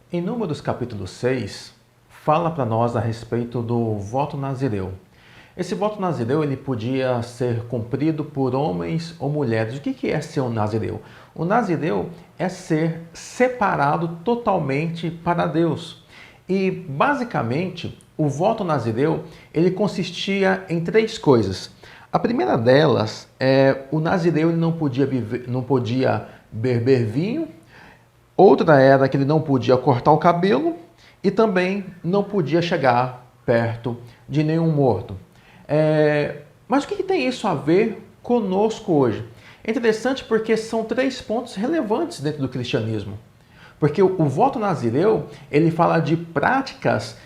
Em Números capítulo 6, fala para nós a respeito do voto nazireu. Esse voto nazireu ele podia ser cumprido por homens ou mulheres. O que é ser um nazireu? O nazireu é ser separado totalmente para Deus. E basicamente, o voto nazireu ele consistia em três coisas. A primeira delas é o nazireu ele não podia beber vinho. Outra era que ele não podia cortar o cabelo e também não podia chegar perto de nenhum morto. Mas o que tem isso a ver conosco hoje? É interessante porque são três pontos relevantes dentro do cristianismo. Porque o voto nazireu, ele fala de práticas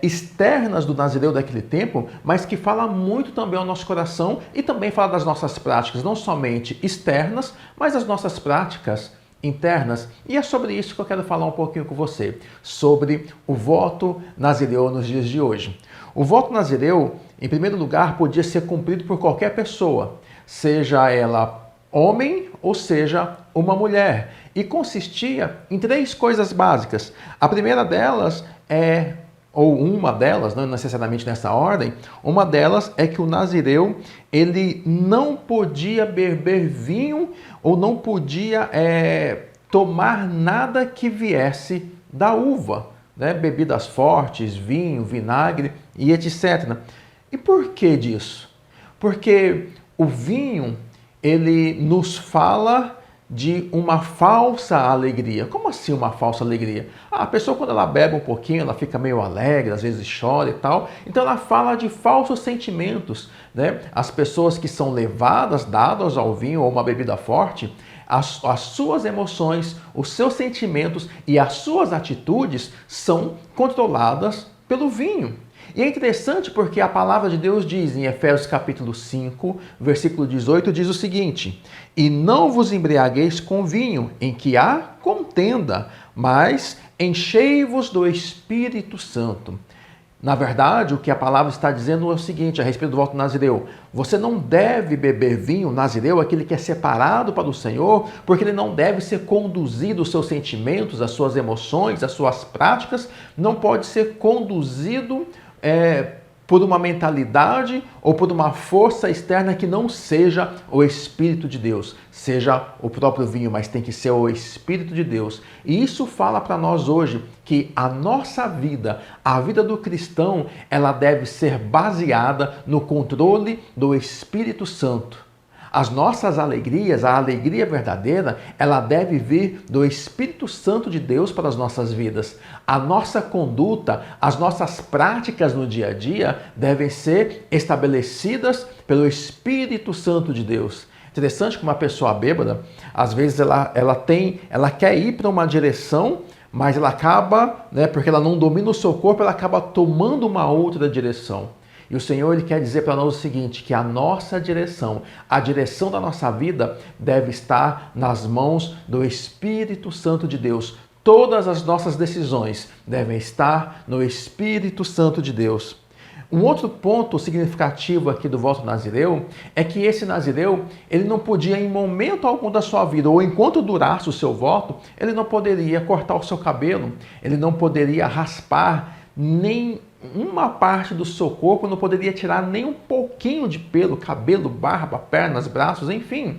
externas do nazireu daquele tempo, mas que fala muito também ao nosso coração e também fala das nossas práticas, não somente externas, mas as nossas práticas internas. E é sobre isso que eu quero falar um pouquinho com você, sobre o voto nazireu nos dias de hoje. O voto nazireu, em primeiro lugar, podia ser cumprido por qualquer pessoa, seja ela homem ou seja uma mulher, e consistia em três coisas básicas. A primeira delas ou uma delas, não necessariamente nessa ordem, uma delas é que o nazireu ele não podia beber vinho ou não podia tomar nada que viesse da uva, né? Bebidas fortes, vinho, vinagre e etc. E por que disso? Porque o vinho ele nos fala de uma falsa alegria. Como assim uma falsa alegria? A pessoa quando ela bebe um pouquinho, ela fica meio alegre, às vezes chora e tal. Então ela fala de falsos sentimentos, né? As pessoas que são levadas, dadas ao vinho ou uma bebida forte, as suas emoções, os seus sentimentos e as suas atitudes são controladas pelo vinho. E é interessante porque a palavra de Deus diz em Efésios capítulo 5, versículo 18, diz o seguinte: E não vos embriagueis com vinho, em que há contenda, mas enchei-vos do Espírito Santo. Na verdade, o que a palavra está dizendo é o seguinte, a respeito do voto nazireu. Você não deve beber vinho, nazireu, aquele que é separado para o Senhor, porque ele não deve ser conduzido, os seus sentimentos, as suas emoções, as suas práticas, não pode ser conduzido por uma mentalidade ou por uma força externa que não seja o Espírito de Deus, seja o próprio vinho, mas tem que ser o Espírito de Deus. E isso fala para nós hoje que a nossa vida, a vida do cristão, ela deve ser baseada no controle do Espírito Santo. As nossas alegrias, a alegria verdadeira, ela deve vir do Espírito Santo de Deus para as nossas vidas. A nossa conduta, as nossas práticas no dia a dia devem ser estabelecidas pelo Espírito Santo de Deus. Interessante que uma pessoa bêbada, às vezes ela quer ir para uma direção, mas ela acaba, porque ela não domina o seu corpo, ela acaba tomando uma outra direção. E o Senhor ele quer dizer para nós o seguinte, que a nossa direção, a direção da nossa vida deve estar nas mãos do Espírito Santo de Deus. Todas as nossas decisões devem estar no Espírito Santo de Deus. Um outro ponto significativo aqui do voto nazireu é que esse nazireu ele não podia em momento algum da sua vida, ou enquanto durasse o seu voto, ele não poderia cortar o seu cabelo, ele não poderia raspar nem uma parte do seu corpo, não poderia tirar nem um pouquinho de pelo, cabelo, barba, pernas, braços, enfim.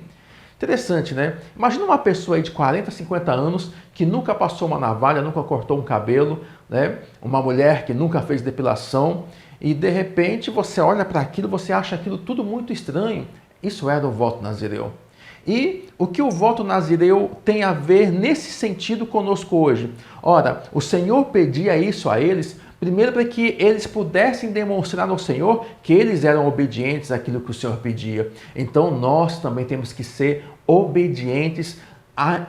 Interessante, né? Imagina uma pessoa aí de 40, 50 anos que nunca passou uma navalha, nunca cortou um cabelo, né? Uma mulher que nunca fez depilação e de repente você olha para aquilo, você acha aquilo tudo muito estranho. Isso era o voto nazireu. E o que o voto nazireu tem a ver nesse sentido conosco hoje? Ora, o Senhor pedia isso a eles, primeiro para que eles pudessem demonstrar ao Senhor que eles eram obedientes àquilo que o Senhor pedia. Então nós também temos que ser obedientes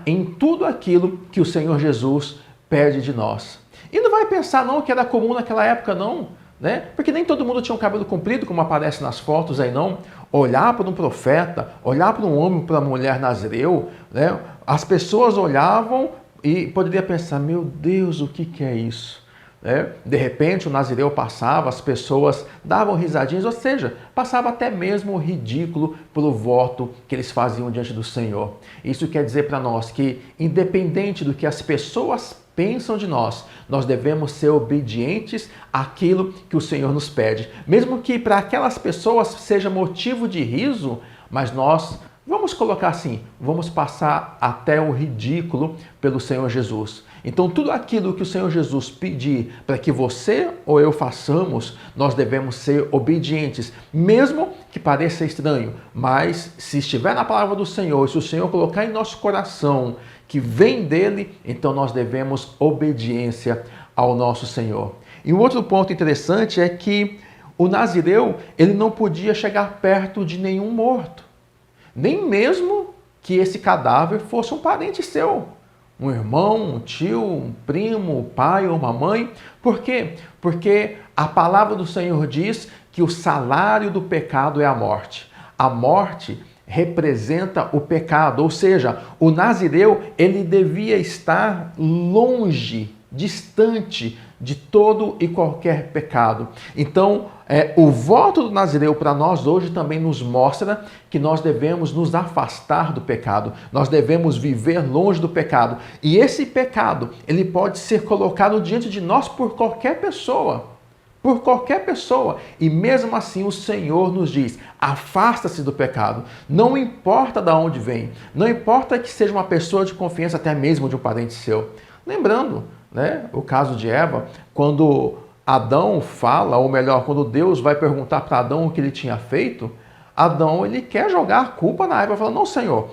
em tudo aquilo que o Senhor Jesus pede de nós. E não vai pensar não que era comum naquela época não, né? Porque nem todo mundo tinha um cabelo comprido, como aparece nas fotos aí não. Olhar para um profeta, olhar para um homem, para uma mulher nazireu, né? As pessoas olhavam e poderiam pensar, meu Deus, o que é isso? né? De repente o nazireu passava, as pessoas davam risadinhas, ou seja, passava até mesmo o ridículo pelo voto que eles faziam diante do Senhor. Isso quer dizer para nós que, independente do que as pessoas pensam de nós, nós devemos ser obedientes àquilo que o Senhor nos pede. Mesmo que para aquelas pessoas seja motivo de riso, mas nós, vamos colocar assim, vamos passar até o ridículo pelo Senhor Jesus. Então, tudo aquilo que o Senhor Jesus pedir para que você ou eu façamos, nós devemos ser obedientes, mesmo que pareça estranho. Mas, se estiver na palavra do Senhor, se o Senhor colocar em nosso coração que vem dele, então nós devemos obediência ao nosso Senhor. E um outro ponto interessante é que o nazireu, ele não podia chegar perto de nenhum morto, nem mesmo que esse cadáver fosse um parente seu. Um irmão, um tio, um primo, um pai ou uma mãe. Por quê? Porque a palavra do Senhor diz que o salário do pecado é a morte. A morte representa o pecado, ou seja, o nazireu, ele devia estar longe, distante de todo e qualquer pecado. Então, o voto do nazireu para nós hoje também nos mostra que nós devemos nos afastar do pecado, nós devemos viver longe do pecado. E esse pecado, ele pode ser colocado diante de nós por qualquer pessoa. Por qualquer pessoa. E mesmo assim o Senhor nos diz, afasta-se do pecado. Não importa de onde vem, não importa que seja uma pessoa de confiança, até mesmo de um parente seu. Lembrando, né, o caso de Eva, quando Adão fala, ou melhor, quando Deus vai perguntar para Adão o que ele tinha feito, Adão, ele quer jogar a culpa na Eva, falando, não, Senhor,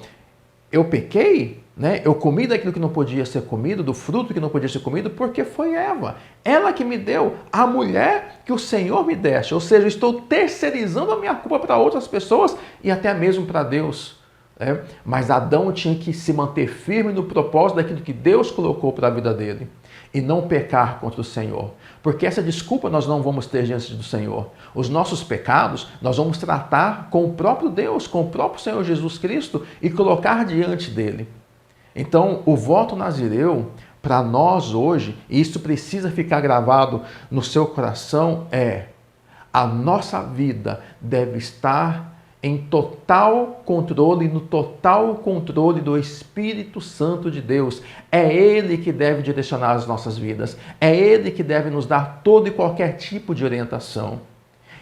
eu pequei, né? Eu comi daquilo que não podia ser comido, do fruto que não podia ser comido, porque foi Eva. Ela que me deu, a mulher que o Senhor me deste. Ou seja, eu estou terceirizando a minha culpa para outras pessoas e até mesmo para Deus. Mas Adão tinha que se manter firme no propósito daquilo que Deus colocou para a vida dele e não pecar contra o Senhor. Porque essa desculpa nós não vamos ter diante do Senhor. Os nossos pecados nós vamos tratar com o próprio Deus, com o próprio Senhor Jesus Cristo e colocar diante dele. Então, o voto nazireu, para nós hoje, e isso precisa ficar gravado no seu coração, a nossa vida deve estar em total controle, no total controle do Espírito Santo de Deus. É Ele que deve direcionar as nossas vidas. É Ele que deve nos dar todo e qualquer tipo de orientação.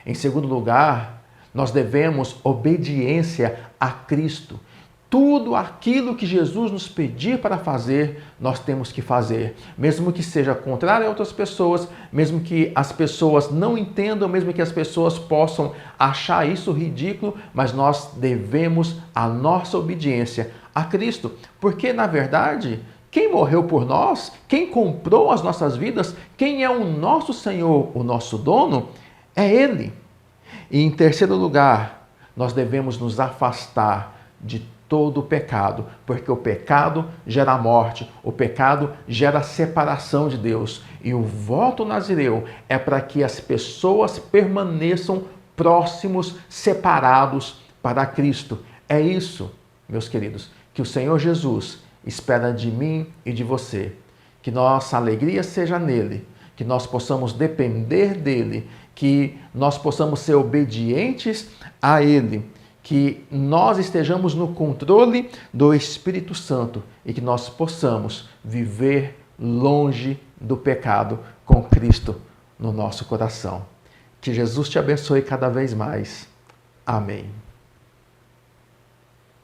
Em segundo lugar, nós devemos obediência a Cristo. Tudo aquilo que Jesus nos pedir para fazer, nós temos que fazer. Mesmo que seja contrário a outras pessoas, mesmo que as pessoas não entendam, mesmo que as pessoas possam achar isso ridículo, mas nós devemos a nossa obediência a Cristo. Porque, na verdade, quem morreu por nós, quem comprou as nossas vidas, quem é o nosso Senhor, o nosso dono, é Ele. E, em terceiro lugar, nós devemos nos afastar de todo o pecado, porque o pecado gera morte, o pecado gera separação de Deus. E o voto nazireu é para que as pessoas permaneçam próximos, separados para Cristo. É isso, meus queridos, que o Senhor Jesus espera de mim e de você. Que nossa alegria seja nele, que nós possamos depender dele, que nós possamos ser obedientes a ele, que nós estejamos no controle do Espírito Santo e que nós possamos viver longe do pecado com Cristo no nosso coração. Que Jesus te abençoe cada vez mais. Amém.